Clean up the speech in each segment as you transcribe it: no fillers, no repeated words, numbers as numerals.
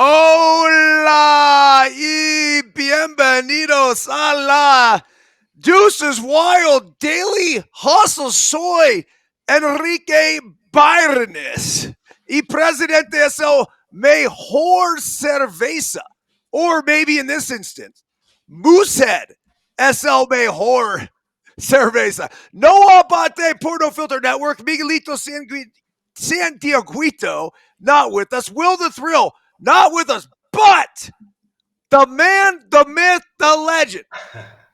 Hola y bienvenidos a la Deuces Wild Daily Hustle. Soy Enrique Byrones y presidente es el mejor cerveza. Or maybe in this instance, Moosehead es el mejor cerveza. Noah Bate, Porno Filter Network, Miguelito Santiaguito, not with us. Will the Thrill, not with us. But the man, the myth, the legend,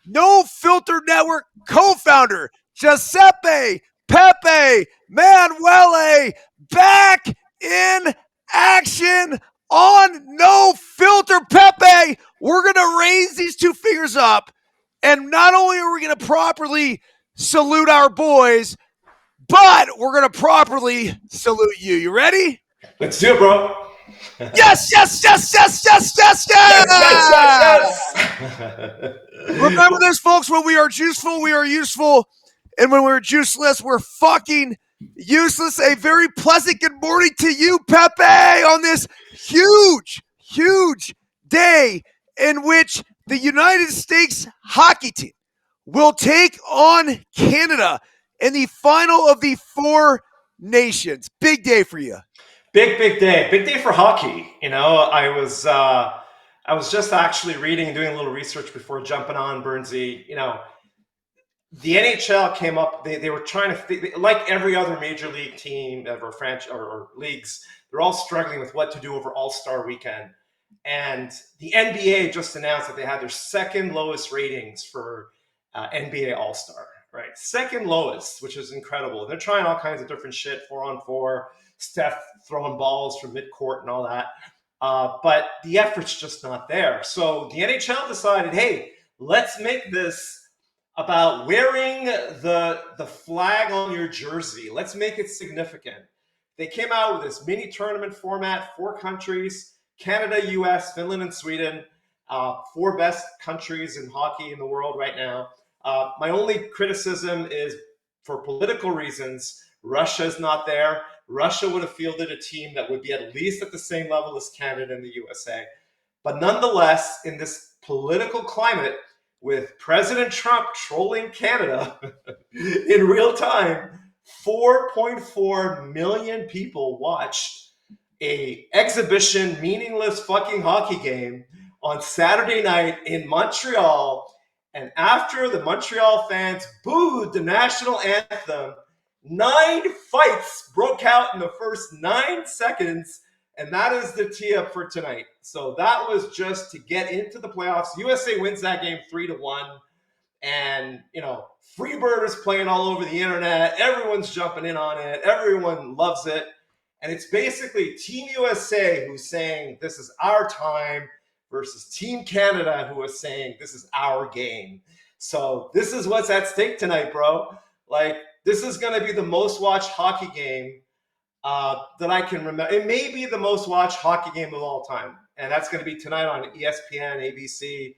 No Filter Network co-founder, Giuseppe Pepe Manuele, back in action on No Filter. Pepe, we're going to raise these two fingers up, and not only are we going to properly salute our boys, but we're going to properly salute you. You ready? Let's do it, bro. Yes, yes, yes, yes, yes, yes, yes. Remember this, folks. When we are juiceful, we are useful. And when we're juiceless, we're fucking useless. A very pleasant good morning to you, Pepe, on this huge, huge day in which the United States hockey team will take on Canada in the final of the Four Nations. Big day for you. Big day for hockey. You know, I was just actually reading, doing a little research before jumping on Burnsy. You know, the NHL came up. They were trying to, like every other major league team or franchise or leagues, they're all struggling with what to do over All-Star weekend. And the NBA just announced that they had their second lowest ratings for NBA All-Star. Right, second lowest, which is incredible. They're trying all kinds of different shit, 4-on-4, Steph throwing balls from midcourt and all that. But the effort's just not there. So the NHL decided, hey, let's make this about wearing the flag on your jersey. Let's make it significant. They came out with this mini tournament format, 4 countries, Canada, US, Finland, and Sweden, 4 best countries in hockey in the world right now. My only criticism is for political reasons, Russia is not there. Russia would have fielded a team that would be at least at the same level as Canada and the USA. But nonetheless, in this political climate, with President Trump trolling Canada in real time, 4.4 million people watched a exhibition, meaningless fucking hockey game on Saturday night in Montreal. And after the Montreal fans booed the national anthem, 9 fights broke out in the first 9 seconds, and that is the tee up for tonight. So that was just to get into the playoffs. USA wins that game 3-1, and you know, Freebird is playing all over the internet. Everyone's jumping in on it. Everyone loves it, and it's basically Team USA who's saying this is our time, versus Team Canada, who is saying this is our game. So this is what's at stake tonight, bro. Like, this is going to be the most watched hockey game that I can remember. It may be the most watched hockey game of all time. And that's going to be tonight on ESPN, ABC.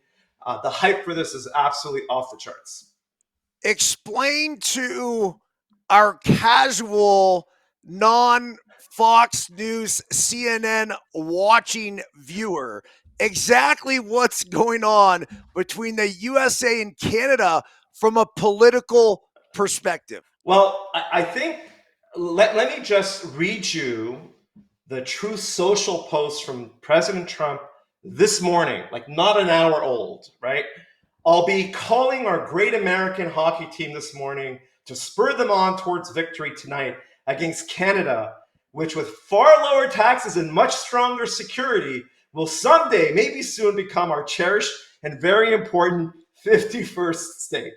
The hype for this is absolutely off the charts. Explain to our casual, non-Fox News, CNN watching viewer exactly what's going on between the USA and Canada from a political perspective. Well, I think, let me just read you the Truth Social post from President Trump this morning, like not an hour old, right? I'll be calling our great American hockey team this morning to spur them on towards victory tonight against Canada, which with far lower taxes and much stronger security will someday, maybe soon, become our cherished and very important 51st state.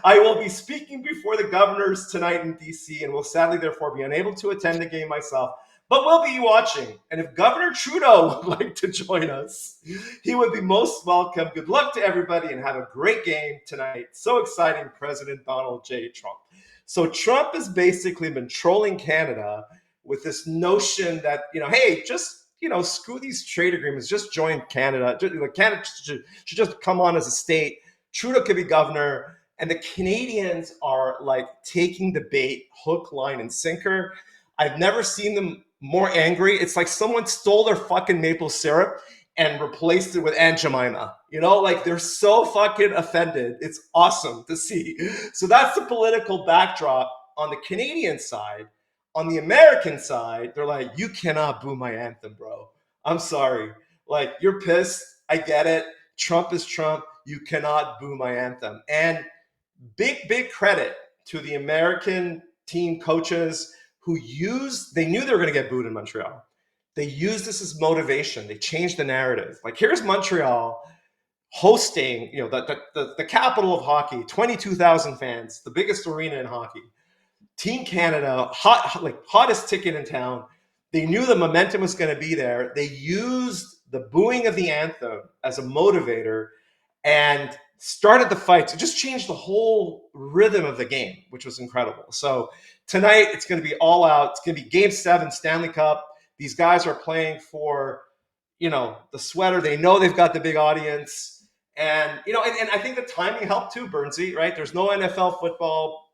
I will be speaking before the governors tonight in DC and will sadly therefore be unable to attend the game myself, but we'll be watching. And if Governor Trudeau would like to join us, he would be most welcome. Good luck to everybody and have a great game tonight. So exciting, President Donald J. Trump. So Trump has basically been trolling Canada with this notion that, you know, hey, just, you know, screw these trade agreements, just join Canada. Canada should just come on as a state. Trudeau could be governor. And the Canadians are like taking the bait, hook, line, and sinker. I've never seen them more angry. It's like someone stole their fucking maple syrup and replaced it with Aunt Jemima. You know, like they're so fucking offended. It's awesome to see. So that's the political backdrop on the Canadian side. On the American side, they're like, you cannot boo my anthem, bro. I'm sorry. Like, you're pissed. I get it. Trump is Trump. You cannot boo my anthem. And big credit to the American team coaches who they knew they were going to get booed in Montreal. They used this as motivation. They changed the narrative. Like, here's Montreal hosting, the capital of hockey, 22,000 fans, the biggest arena in hockey. Team Canada, hottest ticket in town. They knew the momentum was going to be there. They used the booing of the anthem as a motivator and started the fight to just change the whole rhythm of the game, which was incredible. So tonight it's going to be all out. It's going to be Game 7 Stanley Cup. These guys are playing for, the sweater. They know they've got the big audience. And, and I think the timing helped too, Bernsey, right? There's no NFL football,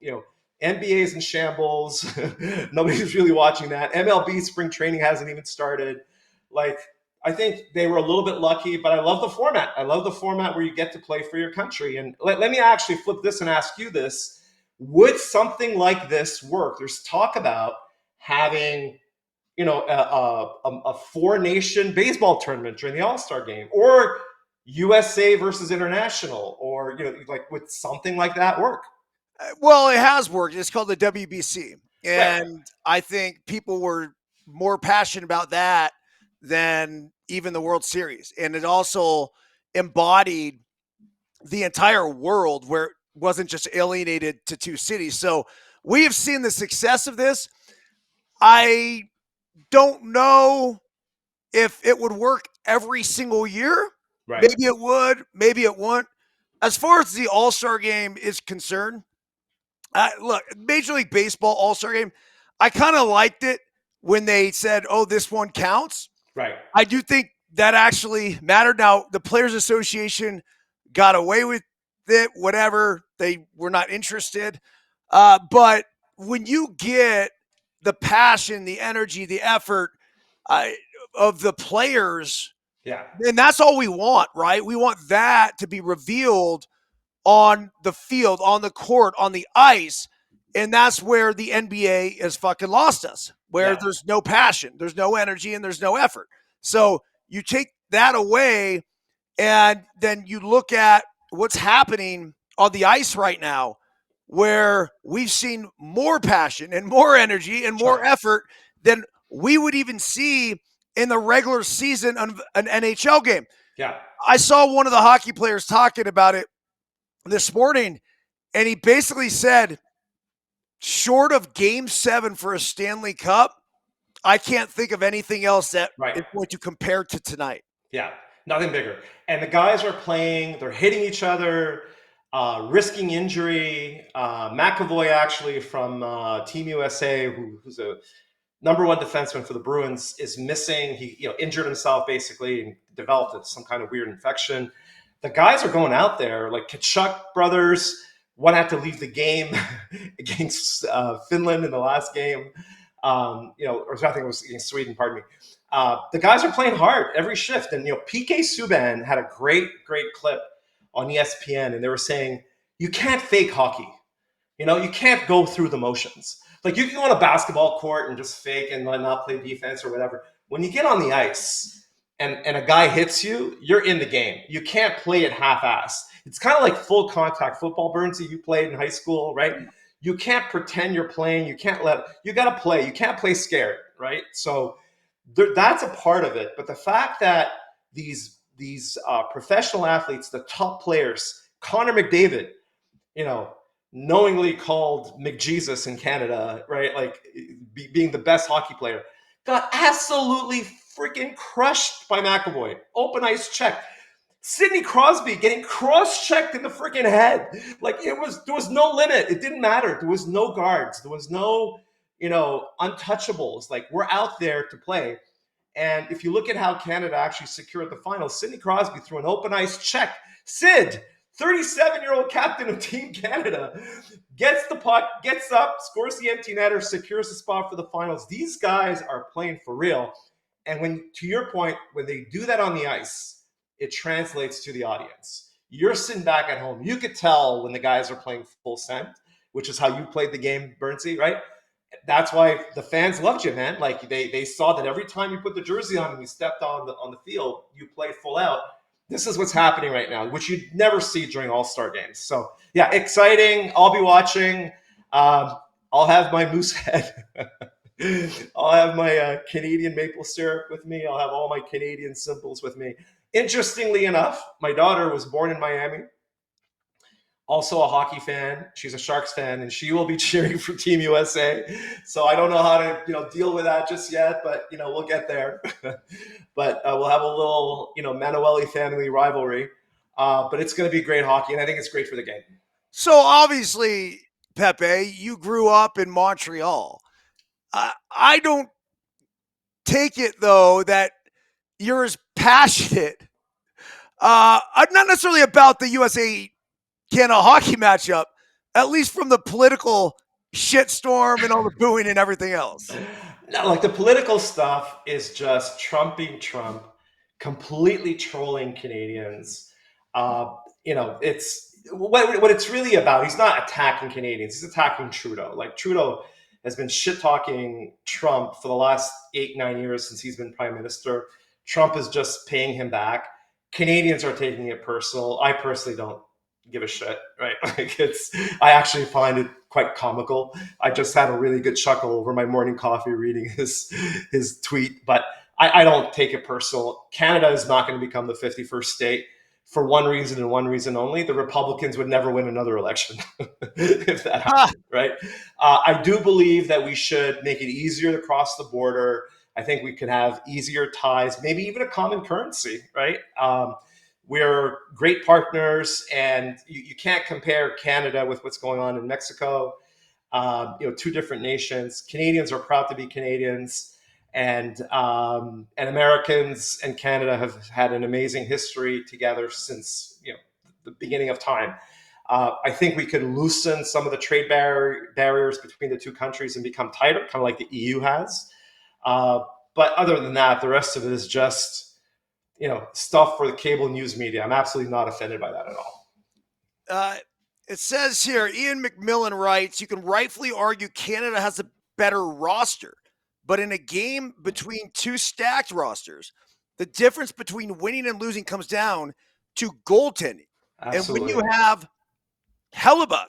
NBA's in shambles. Nobody's really watching that. MLB spring training hasn't even started. Like, I think they were a little bit lucky, but I love the format. I love the format where you get to play for your country. And let me actually flip this and ask you this. Would something like this work? There's talk about having, a four-nation baseball tournament during the All-Star game, or USA versus international, or, would something like that work? Well, it has worked. It's called the WBC. Right. And I think people were more passionate about that than even the World Series. And it also embodied the entire world where it wasn't just alienated to two cities. So we have seen the success of this. I don't know if it would work every single year. Right. Maybe it would, maybe it won't. As far as the All-Star game is concerned, look, Major League Baseball All-Star game, I kind of liked it when they said, oh, this one counts. Right. I do think that actually mattered. Now, the Players Association got away with it, whatever. They were not interested. But when you get the passion, the energy, the effort of the players, Yeah. and that's all we want, right? We want that to be revealed on the field, on the court, on the ice. And that's where the NBA has fucking lost us, where there's no passion, there's no energy, and there's no effort. So you take that away, and then you look at what's happening on the ice right now, where we've seen more passion and more energy and more effort than we would even see in the regular season of an NHL game. Yeah. I saw one of the hockey players talking about it this morning, and he basically said, short of Game 7 for a Stanley Cup, I can't think of anything else that is going to compare to tonight. Yeah, nothing bigger. And the guys are playing, they're hitting each other, risking injury. McAvoy, actually, from Team USA, who's a number one defenseman for the Bruins, is missing. He injured himself, basically, and developed some kind of weird infection. The guys are going out there, like Kachuk brothers. One had to leave the game against Finland in the last game. Or I think it was against Sweden, pardon me. The guys are playing hard every shift. And, PK Subban had a great clip on ESPN, and they were saying, you can't fake hockey. You can't go through the motions. Like, you can go on a basketball court and just fake and not play defense or whatever. When you get on the ice and a guy hits you, you're in the game. You can't play it half-assed. It's kind of like full contact football, Burns, that you played in high school, right? You can't pretend you're playing. You got to play. You can't play scared, right? So that's a part of it. But the fact that these professional athletes, the top players, Connor McDavid, knowingly called McJesus in Canada, right? Like being the best hockey player, got absolutely freaking crushed by McAvoy. Open ice check. Sidney Crosby getting cross-checked in the freaking head. Like, there was no limit. It didn't matter. There was no guards. There was no, untouchables. Like, we're out there to play. And if you look at how Canada actually secured the final, Sidney Crosby threw an open ice check. Sid, 37-year-old captain of Team Canada gets the puck, gets up, scores the empty netter, secures the spot for the finals. These guys are playing for real. And when, to your point, when they do that on the ice, it translates to the audience. You're sitting back at home. You could tell when the guys are playing full send, which is how you played the game, Bernsey, right? That's why the fans loved you, man. Like they saw that every time you put the jersey on and you stepped on the field, you played full out. This is what's happening right now, which you'd never see during All-Star games. So yeah, exciting. I'll be watching. I'll have my moose head. I'll have my Canadian maple syrup with me. I'll have all my Canadian symbols with me. Interestingly enough, my daughter was born in Miami, also a hockey fan. She's a Sharks fan, and she will be cheering for Team USA. So I don't know how to, deal with that just yet, but we'll get there. But we'll have a little, Manueli family rivalry. But it's going to be great hockey, and I think it's great for the game. So obviously, Pepe, you grew up in Montreal. I don't take it though that you're as passionate, not necessarily about the USA Canada hockey matchup, at least from the political shitstorm and all the booing and everything else. No, like the political stuff is just trumping Trump, completely trolling Canadians. It's what it's really about. He's not attacking Canadians. He's attacking Trudeau. Like Trudeau has been shit talking Trump for the last 8-9 years since he's been prime minister. Trump is just paying him back. Canadians are taking it personal. I personally don't give a shit, right? I actually find it quite comical. I just had a really good chuckle over my morning coffee reading his tweet, but I don't take it personal. Canada is not going to become the 51st state for one reason and one reason only. The Republicans would never win another election if that happened, right? I do believe that we should make it easier to cross the border. I think we could have easier ties, maybe even a common currency, right? We're great partners, and you can't compare Canada with what's going on in Mexico. Two different nations. Canadians are proud to be Canadians, and Americans and Canada have had an amazing history together since the beginning of time. I think we could loosen some of the trade barriers between the two countries and become tighter, kind of like the EU has. But other than that, the rest of it is just stuff for the cable news media. I'm absolutely not offended by that at all. It says here, Ian McMillan writes, you can rightfully argue Canada has a better roster, but in a game between two stacked rosters, the difference between winning and losing comes down to goaltending. Absolutely. And when you have Hellebuyck,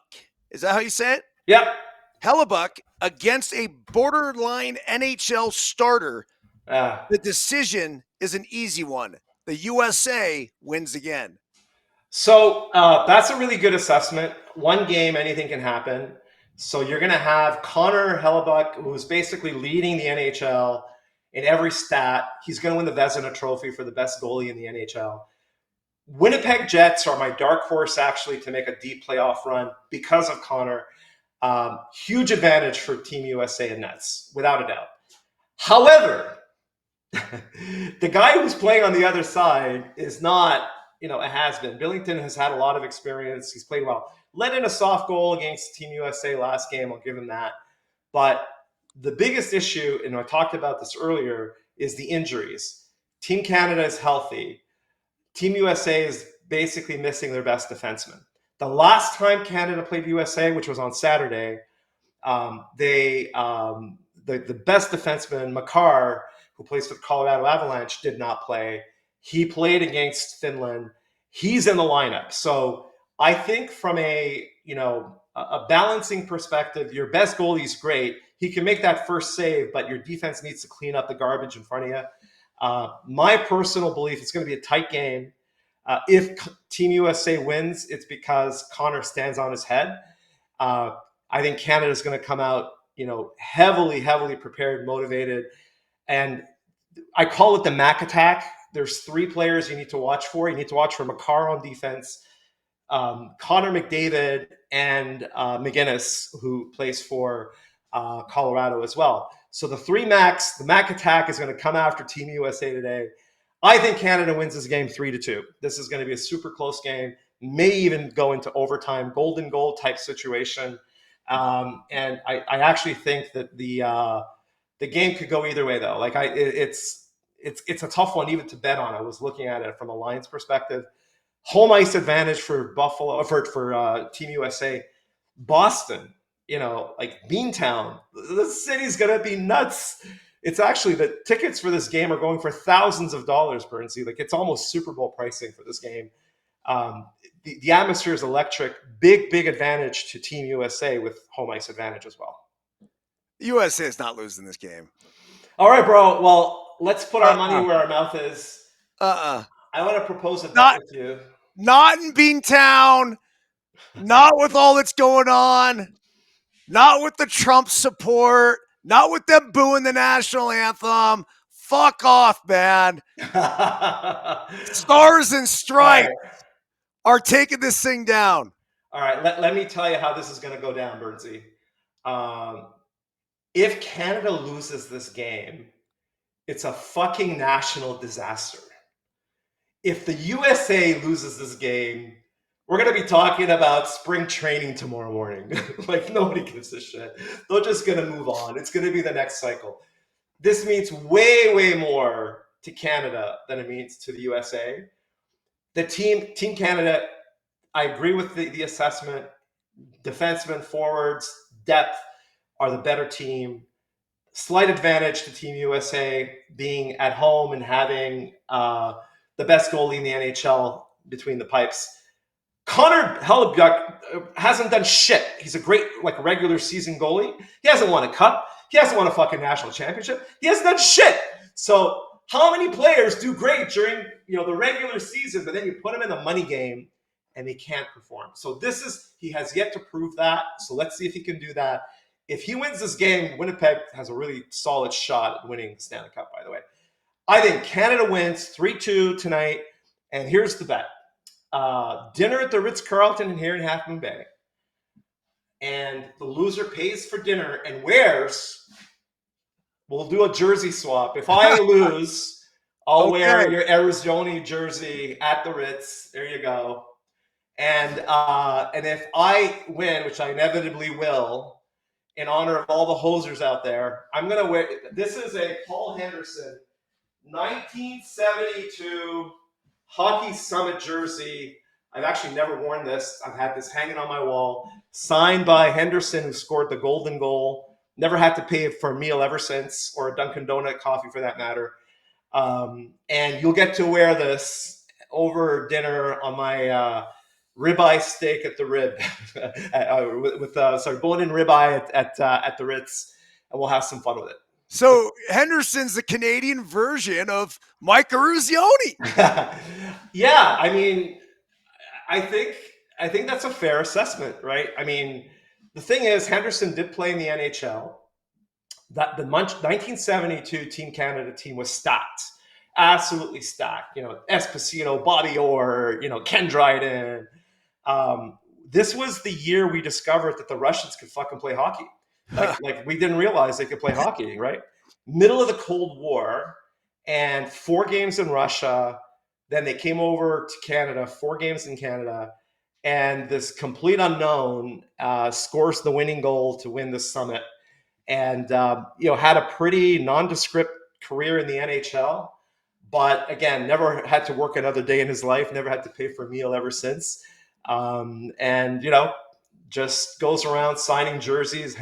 is that how you say it? Yep. Hellebuyck against a borderline NHL starter, the decision is an easy one. The USA wins again. So that's a really good assessment. One game, anything can happen. So you're going to have Connor Hellebuyck, who's basically leading the NHL in every stat. He's going to win the Vezina Trophy for the best goalie in the NHL. Winnipeg Jets are my dark horse, actually, to make a deep playoff run because of Connor. Huge advantage for Team USA and Nets, without a doubt. However, the guy who's playing on the other side is not, a has-been. Billington has had a lot of experience. He's played well. Let in a soft goal against Team USA last game. I'll give him that. But the biggest issue, and I talked about this earlier, is the injuries. Team Canada is healthy. Team USA is basically missing their best defenseman. The last time Canada played USA, which was on Saturday, the best defenseman, Makar, who plays for the Colorado Avalanche, did not play. He played against Finland. He's in the lineup. So I think from a balancing perspective, your best goalie is great. He can make that first save, but your defense needs to clean up the garbage in front of you. My personal belief, it's going to be a tight game. If Team USA wins, it's because Connor stands on his head. I think Canada is going to come out, heavily prepared, motivated. And I call it the Mac attack. There's 3 players you need to watch for. You need to watch for Makar on defense, Connor McDavid, and McGinnis, who plays for Colorado as well. So the 3 Macs, the Mac attack is going to come after Team USA today. I think Canada wins this game 3-2. This is going to be a super close game. may even go into overtime, golden goal type situation. And I actually think that the game could go either way, though. Like it's a tough one even to bet on. I was looking at it from a Lions perspective. Home ice advantage for Buffalo for Team USA. Boston, like Beantown, the city's gonna be nuts. It's actually the tickets for this game are going for thousands of dollars, Bernsey. Like it's almost Super Bowl pricing for this game. The atmosphere is electric. Big advantage to Team USA with home ice advantage as well. USA is not losing this game. All right, bro. Well, let's put our money where our mouth is. I want to propose a bet with you. Not in Beantown. Not with all that's going on. Not with the Trump support. Not with them booing the national anthem. Fuck off, man. Stars and Stripes are taking this thing down. All right, let me tell you how this is going to go down, Bernsey. If Canada loses this game, it's a fucking national disaster. If the USA loses this game, we're going to be talking about spring training tomorrow morning. Like, nobody gives a shit. They're just going to move on. It's going to be the next cycle. This means way more to Canada than it means to the USA. The Team Canada, I agree with the assessment. Defensemen, forwards, depth are the better team. Slight advantage to Team USA being at home and having the best goalie in the NHL between the pipes. Connor Hellebuyck hasn't done shit. He's a great regular season goalie. He hasn't won a cup. He hasn't won a fucking national championship. He hasn't done shit. So how many players do great during the regular season, but then you put them in the money game and they can't perform? So he has yet to prove that. So let's see if he can do that. If he wins this game, Winnipeg has a really solid shot at winning the Stanley Cup, by the way. I think Canada wins 3-2 tonight. And here's the bet. Dinner at the Ritz-Carlton here in Half Moon Bay. And the loser pays for dinner and we'll do a jersey swap. If I lose, I'll wear your Arizona jersey at the Ritz. There you go. And if I win, which I inevitably will, in honor of all the hosers out there, I'm going to wear, this is a Paul Henderson 1972 Hockey Summit jersey. I've actually never worn this. I've had this hanging on my wall, signed by Henderson, who scored the golden goal. Never had to pay for a meal ever since, or a Dunkin' Donut coffee for that matter. And you'll get to wear this over dinner on my ribeye steak at the Rib, with bone-in ribeye at the Ritz, and we'll have some fun with it. So Henderson's the Canadian version of Mike Eruzione. Yeah, I mean, I think that's a fair assessment, right? I mean, the thing is, Henderson did play in the NHL. That the 1972 Team Canada team was stacked, absolutely stacked. Esposito, Bobby Orr, Ken Dryden. This was the year we discovered that the Russians could fucking play hockey. Like we didn't realize they could play hockey, right? Middle of the Cold War, and 4 games in Russia. Then they came over to Canada, 4 games in Canada, and this complete unknown scores the winning goal to win the summit, and had a pretty nondescript career in the NHL. But again, never had to work another day in his life, never had to pay for a meal ever since. Just goes around signing jerseys,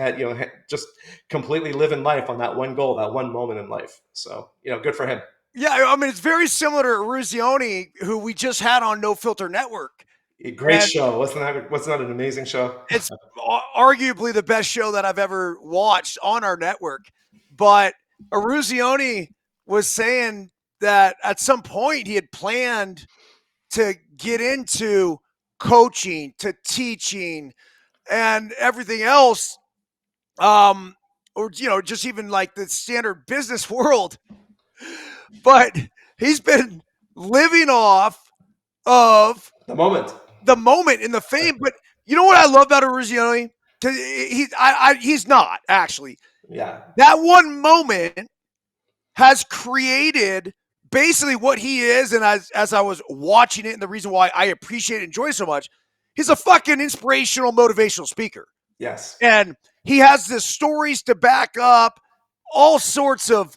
just completely living life on that one goal, that one moment in life. So, good for him. Yeah, I mean, it's very similar to Eruzione, who we just had on No Filter Network. Great show. Wasn't that an amazing show? It's arguably the best show that I've ever watched on our network. But Eruzione was saying that at some point he had planned to get into coaching, to teaching, and everything else, or just even like the standard business world. But he's been living off of the moment in the fame. But you know what I love about Eruzione? Because he's not actually. Yeah. That one moment has created basically what he is, and as I was watching it, and the reason why I appreciate and enjoy it so much, he's a fucking inspirational, motivational speaker. Yes. And he has the stories to back up all sorts of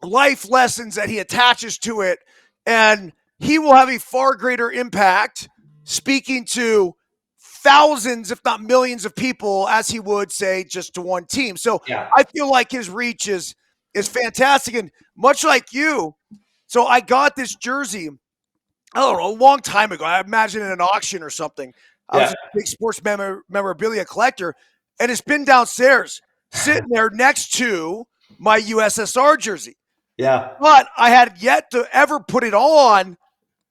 life lessons that he attaches to it. And he will have a far greater impact speaking to thousands, if not millions of people, as he would say just to one team. So Yeah. I feel like his reach is fantastic. And much like you, so I got this jersey, I don't know, a long time ago. I imagine in an auction or something. I was Yeah. a big sports memorabilia collector, and it's been downstairs, sitting there next to my USSR jersey. Yeah. But I had yet to ever put it on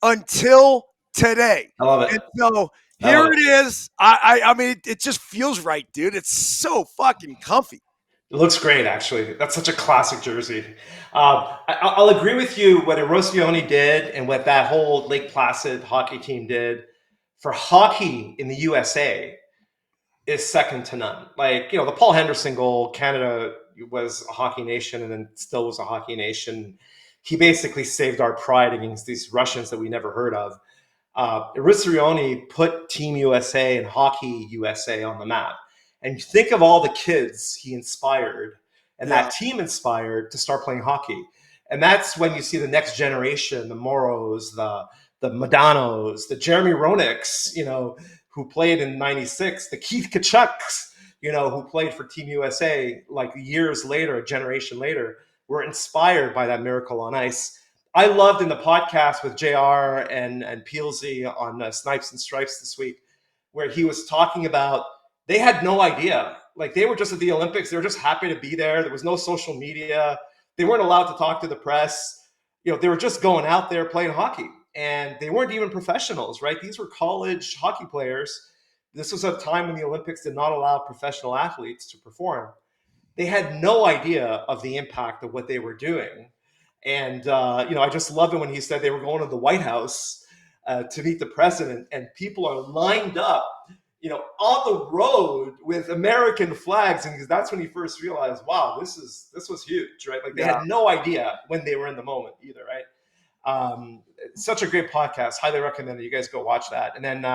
until today. I love And it. so I here love it it. is. I mean, it just feels right, dude. It's so fucking comfy. It looks great, actually. That's such a classic jersey. I'll agree with you what Erosioni did and what that whole Lake Placid hockey team did for hockey in the USA is second to none. Like, the Paul Henderson goal, Canada was a hockey nation and then still was a hockey nation. He basically saved our pride against these Russians that we never heard of. Erosioni put Team USA and Hockey USA on the map. And you think of all the kids he inspired and Yeah. that team inspired to start playing hockey. And that's when you see the next generation, the Moros, the Madanos, the Jeremy Roenick's, who played in '96, the Keith Kachucks, who played for Team USA like years later, a generation later, were inspired by that Miracle on Ice. I loved in the podcast with JR and Peelsy on Snipes and Stripes this week, where he was talking about they had no idea. Like, they were just at the Olympics. They were just happy to be there. There was no social media. They weren't allowed to talk to the press. They were just going out there playing hockey. And they weren't even professionals, right? These were college hockey players. This was a time when the Olympics did not allow professional athletes to perform. They had no idea of the impact of what they were doing. And, I just love it when he said they were going to the White House to meet the president, and people are lined up, on the road with American flags. And that's when he first realized, wow, this was huge, right? Like, they Yeah. had no idea when they were in the moment either, right? Such a great podcast. Highly recommend that you guys go watch that. And then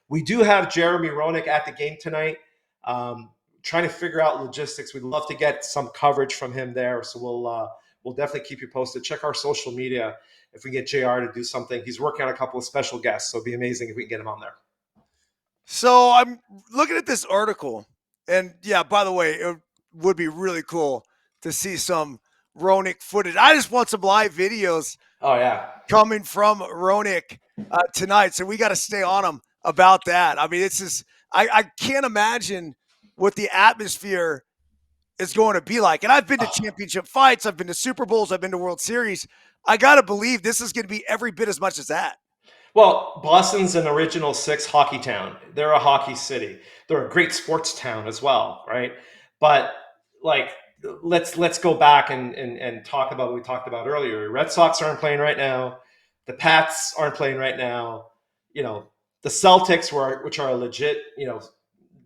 we do have Jeremy Roenick at the game tonight. Trying to figure out logistics. We'd love to get some coverage from him there. So we'll definitely keep you posted. Check our social media if we get JR to do something. He's working on a couple of special guests, so it'd be amazing if we can get him on there. So I'm looking at this article, and yeah, by the way, it would be really cool to see some Ronick footage. I just want some live videos Oh yeah. coming from Ronick tonight, so we got to stay on him about that. I mean, it's just I can't imagine what the atmosphere is going to be like. And I've been to championship fights, I've been to Super Bowls, I've been to World Series. I got to believe this is going to be every bit as much as that. Well, Boston's an original six hockey town. They're a hockey city. They're a great sports town as well, right? But like, let's go back and talk about what we talked about earlier. Red Sox aren't playing right now. The Pats aren't playing right now. The Celtics, which are a legit,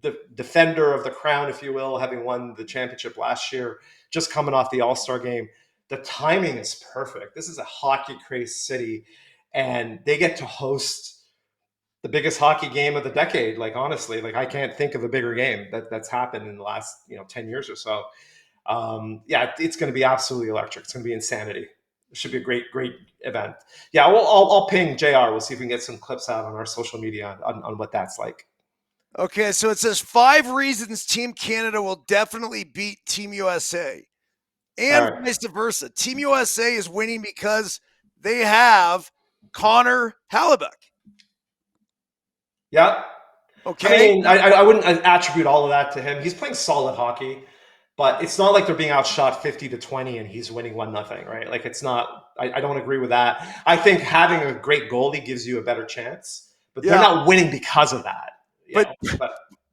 the defender of the crown, if you will, having won the championship last year, just coming off the All-Star game. The timing is perfect. This is a hockey crazed city, and they get to host the biggest hockey game of the decade. Like, honestly, like, I can't think of a bigger game that's happened in the last 10 years or so. Yeah, it's going to be absolutely electric. It's going to be insanity. It should be a great event. Yeah, I'll ping JR. We'll see if we can get some clips out on our social media on what that's like. Okay, so it says 5 reasons Team Canada will definitely beat Team USA. All And right. vice versa. Team USA is winning because they have Connor Hellebuyck. Yeah. I Okay? mean, I wouldn't attribute all of that to him. He's playing solid hockey, but it's not like they're being outshot 50-20 and he's winning 1-0, right? Like, it's not. I don't agree with that. I think having a great goalie gives you a better chance, but they're Yeah. not winning because of that.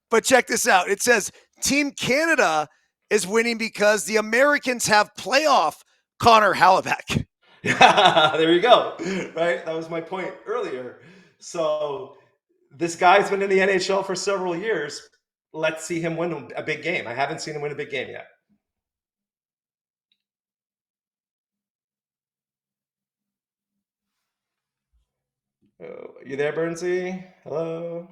But check this out. It says Team Canada is winning because the Americans have playoff Connor Hellebuyck. There you go. Right? That was my point earlier. So this guy's been in the NHL for several years. Let's see him win a big game. I haven't seen him win a big game yet. You there, Bernsey? Hello?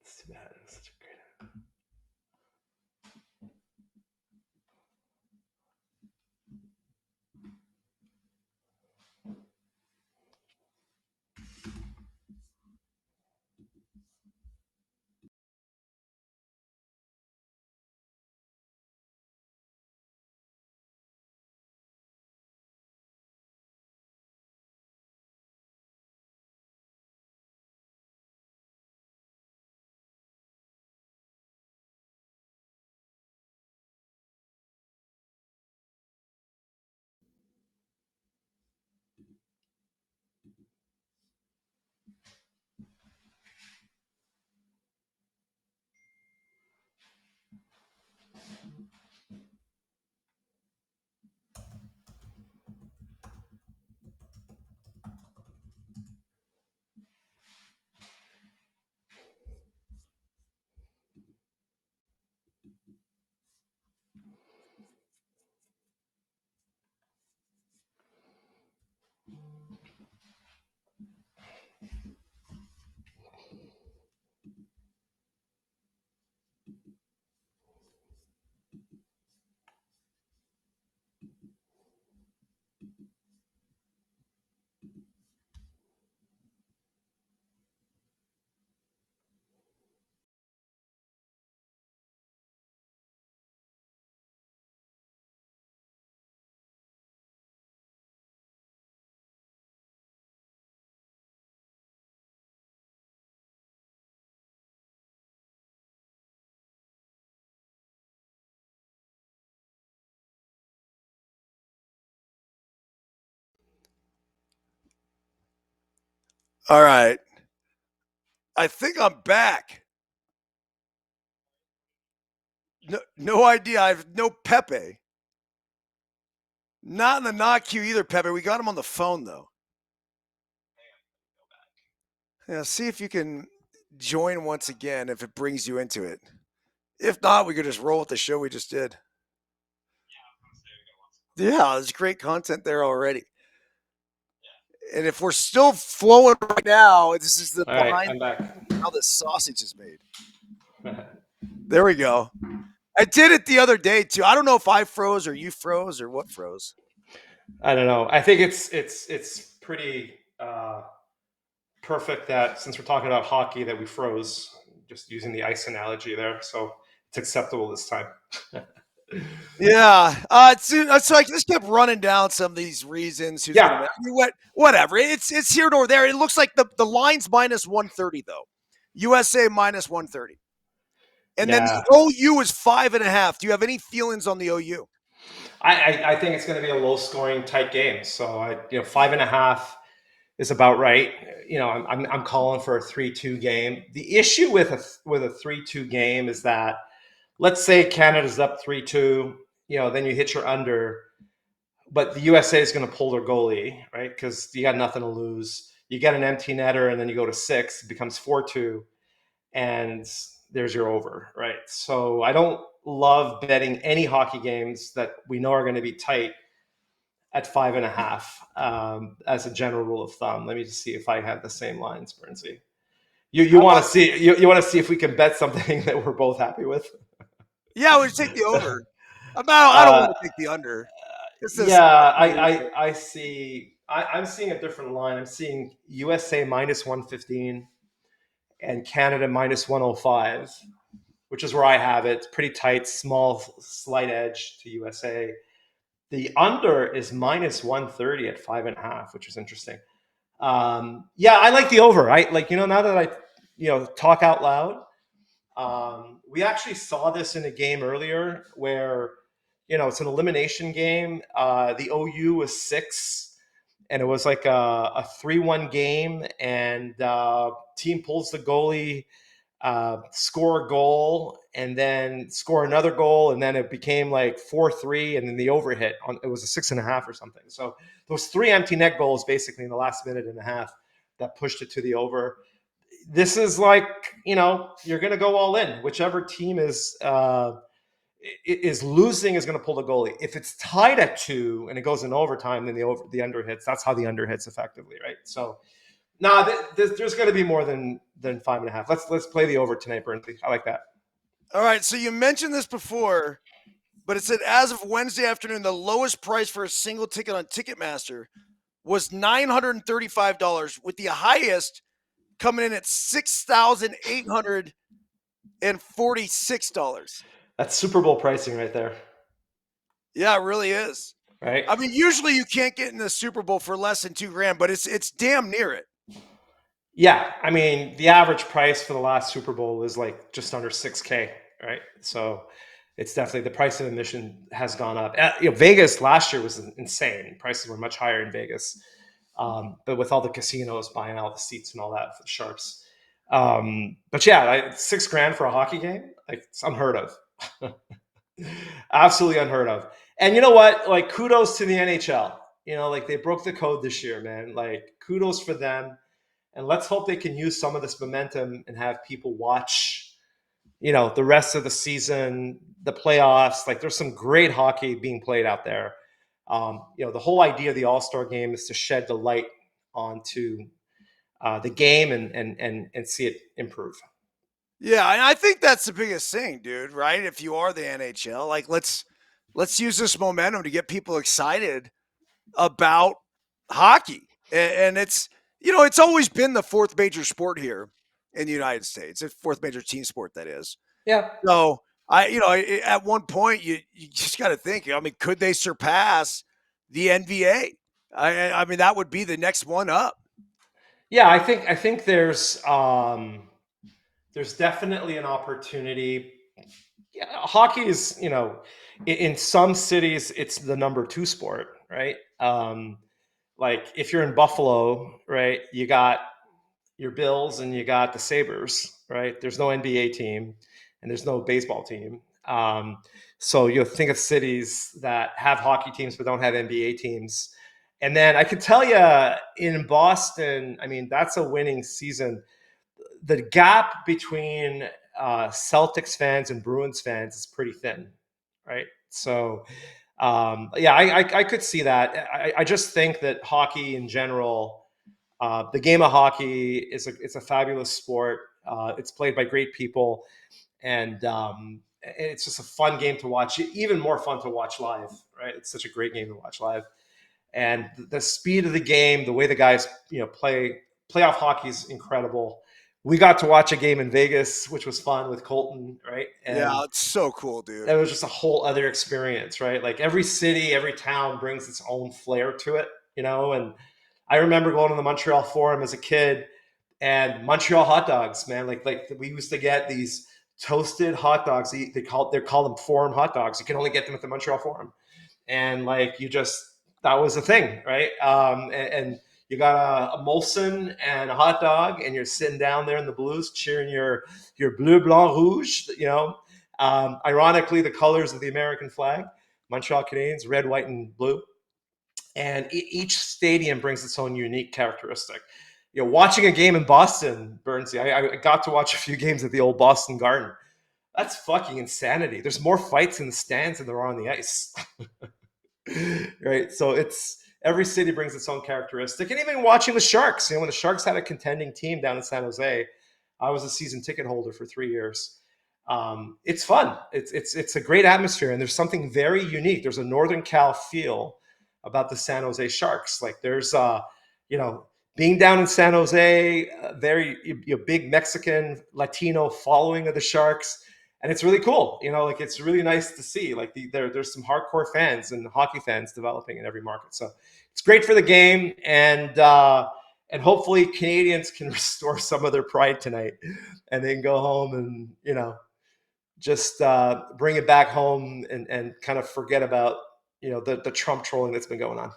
It's too bad. It's such a great. All right. I think I'm back. No idea. I have no Pepe. Not in the not queue either, Pepe. We got him on the phone though. Yeah, see if you can join once again if it brings you into it. If not, we could just roll with the show we just did. Yeah, there's great content there already. And if we're still flowing right now, this is the All right, behind I'm back. how the sausage is made. There we go. I did it the other day too. I don't know if I froze or you froze or what froze. I don't know. I think it's pretty perfect that since we're talking about hockey that we froze, just using the ice analogy there. So it's acceptable this time. Yeah, so I just kept running down some of these reasons. Who's going to Yeah, win? I mean, whatever. It's here nor there. It looks like the line's minus 130 though. USA minus 130, and then the yeah. OU is 5.5. Do you have any feelings on the OU? I think it's going to be a low scoring tight game. So 5.5 is about right. I'm calling for a 3-2 game. The issue with a 3-2 game is that, let's say Canada's up 3-2, then you hit your under, but the USA is going to pull their goalie, right? Because you got nothing to lose. You get an empty netter, and then you go to 6, it becomes 4-2, and there's your over, right? So I don't love betting any hockey games that we know are going to be tight at 5.5 as a general rule of thumb. Let me just see if I have the same lines, Bernsey. You How want about to see you want to see if we can bet something that we're both happy with? yeah? We take the over. I don't Uh, want to take the under. It's yeah, just I see. I'm seeing a different line. I'm seeing USA minus 115 and Canada minus 105, which is where I have it. It's pretty tight, small, slight edge to USA. The under is minus 130 at 5.5, which is interesting. Yeah, I like the over. I like, now that I, talk out loud. We actually saw this in a game earlier where, it's an elimination game. The OU was 6, and it was like a 3-1 game, and team pulls the goalie, score a goal, and then score another goal, and then it became like 4-3, and then the overhit on it was a 6.5 or something. So those 3 empty net goals basically in the last minute and a half that pushed it to the over. This is like, you're going to go all in. Whichever team is losing is going to pull the goalie. If it's tied at 2 and it goes in overtime, then the under hits. That's how the under hits effectively, right? So there's going to be more than 5.5. Let's play the over tonight, Burnley. I like that. All right, so you mentioned this before, but it said as of Wednesday afternoon, the lowest price for a single ticket on Ticketmaster was $935, with the highest coming in at $6,846. That's Super Bowl pricing right there. Yeah, it really is. Right? I mean, usually you can't get in the Super Bowl for less than $2,000, but it's damn near it. Yeah, I mean, the average price for the last Super Bowl was like just under $6K, right? So it's definitely, the price of admission has gone up. Vegas last year was insane. Prices were much higher in Vegas, but with all the casinos buying out the seats and all that for the sharps. But yeah, $6,000 for a hockey game, like, it's unheard of. Absolutely unheard of. And you know what? Like, kudos to the NHL. Like, they broke the code this year, man. Like, kudos for them. And let's hope they can use some of this momentum and have people watch, the rest of the season, the playoffs. Like, there's some great hockey being played out there. The whole idea of the All-Star game is to shed the light onto the game and see it improve. Yeah, and I think that's the biggest thing, dude, right? If you are the NHL, like, let's use this momentum to get people excited about hockey. And it's always been the fourth major sport here in the United States. It's fourth major team sport, that is. Yeah. So at one point you just got to think, I mean, could they surpass the NBA? I mean, that would be the next one up. Yeah, I think there's definitely an opportunity. Yeah, hockey is, in some cities it's the number 2 sport, right? Like, if you're in Buffalo, right, you got your Bills and you got the Sabres, right? There's no NBA team and there's no baseball team. So you'll think of cities that have hockey teams but don't have NBA teams. And then I could tell you in Boston, I mean, that's a winning season. The gap between Celtics fans and Bruins fans is pretty thin, right? So, yeah, I could see that. I just think that hockey in general, the game of hockey it's a fabulous sport. It's played by great people, and it's just a fun game to watch. Even more fun to watch live, right? It's such a great game to watch live, and the speed of the game, the way the guys play playoff hockey is incredible. We got to watch a game in Vegas, which was fun with Colton, right? And yeah, it's so cool, dude. it was just a whole other experience, right? Like, every city, every town brings its own flair to it, and I remember going to the Montreal Forum as a kid, and Montreal hot dogs, man. Like we used to get these toasted hot dogs. They call them Forum hot dogs. You can only get them at the Montreal Forum, and like, that was the thing, right? And you got a Molson and a hot dog, and you're sitting down there in the Blues cheering your bleu blanc rouge. Ironically, the colors of the American flag, Montreal Canadiens, red, white, and blue. And each stadium brings its own unique characteristic. Watching a game in Boston, Burnsy, I got to watch a few games at the old Boston Garden. That's fucking insanity. There's more fights in the stands than there are on the ice. Right? So every city brings its own characteristic. And even watching the Sharks, when the Sharks had a contending team down in San Jose, I was a season ticket holder for 3 years. It's fun. It's a great atmosphere, and there's something very unique. There's a Northern Cal feel about the San Jose Sharks. Like, there's being down in San Jose, very big Mexican Latino following of the Sharks, and it's really cool. Like, it's really nice to see. Like, there's some hardcore fans and hockey fans developing in every market. So it's great for the game, and hopefully Canadians can restore some of their pride tonight, and they can go home and just bring it back home and kind of forget about the Trump trolling that's been going on.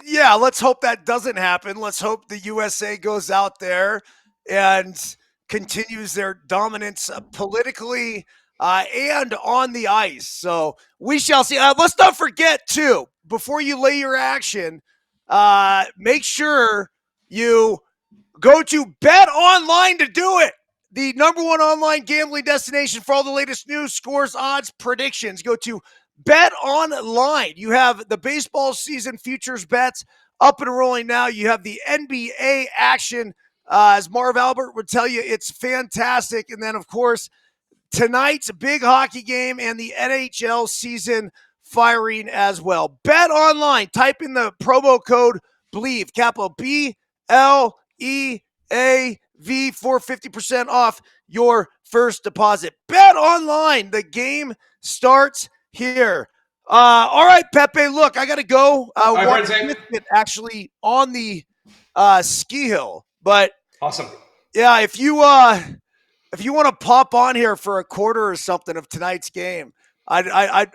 Yeah, let's hope that doesn't happen. Let's hope the USA goes out there and continues their dominance politically and on the ice. So we shall see. Let's not forget, too, before you lay your action, make sure you go to Bet Online to do it. The number one online gambling destination for all the latest news, scores, odds, predictions. Go to Bet Online. You have the baseball season futures bets up and rolling now. You have the NBA action. As Marv Albert would tell you, it's fantastic. And then, of course, tonight's big hockey game and the NHL season firing as well. Bet Online. Type in the promo code BLEAV, capital BLEAV for 50% off your first deposit. Bet Online. The game starts here. All right, Pepe, look, I got to go. Watch it actually on the ski hill. But awesome. Yeah, if you want to pop on here for a quarter or something of tonight's game, I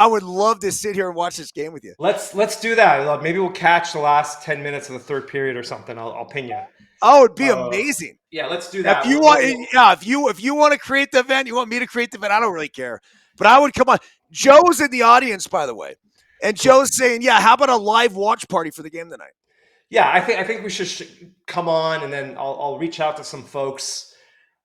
would love to sit here and watch this game with you. Let's do that. Maybe we'll catch the last 10 minutes of the third period or something. I'll ping you. Oh, it'd be amazing. Yeah, let's do that. If you want, if you want to create the event, you want me to create the event. I don't really care, but I would come on. Joe's in the audience, by the way, and Joe's saying, "Yeah, how about a live watch party for the game tonight?" Yeah, I think we should come on, and then I'll reach out to some folks.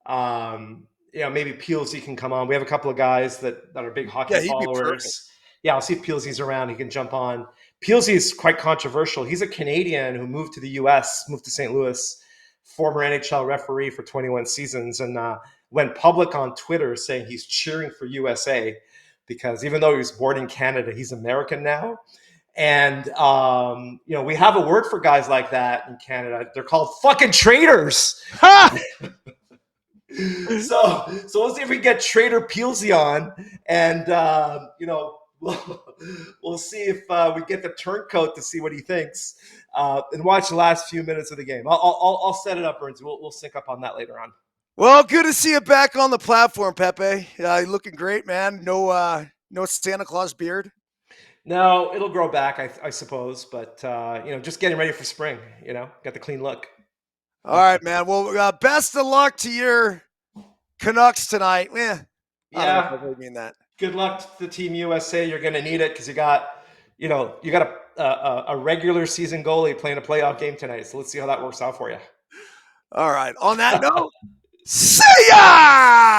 Maybe Peelsy can come on. We have a couple of guys that are big hockey followers. Yeah, I'll see if Peelsy's around. He can jump on. Peelsy is quite controversial. He's a Canadian who moved to the U.S., moved to St. Louis, former NHL referee for 21 seasons, and went public on Twitter saying he's cheering for USA because even though he was born in Canada, he's American now. And, we have a word for guys like that in Canada. They're called fucking traitors. So we'll see if we can get Trader Peelsy on, and we'll see if we get the turncoat to see what he thinks, and watch the last few minutes of the game. I'll set it up, Burns. We'll sync up on that later on. Well, good to see you back on the platform, Pepe. You're looking great, man. No Santa Claus beard. No, it'll grow back, I suppose, but just getting ready for spring. Got the clean look. All right, man. Well, best of luck to your Canucks tonight. I don't know if I really mean that. Good luck to Team USA. You're going to need it because you got a regular season goalie playing a playoff game tonight. So let's see how that works out for you. All right. On that note, see ya!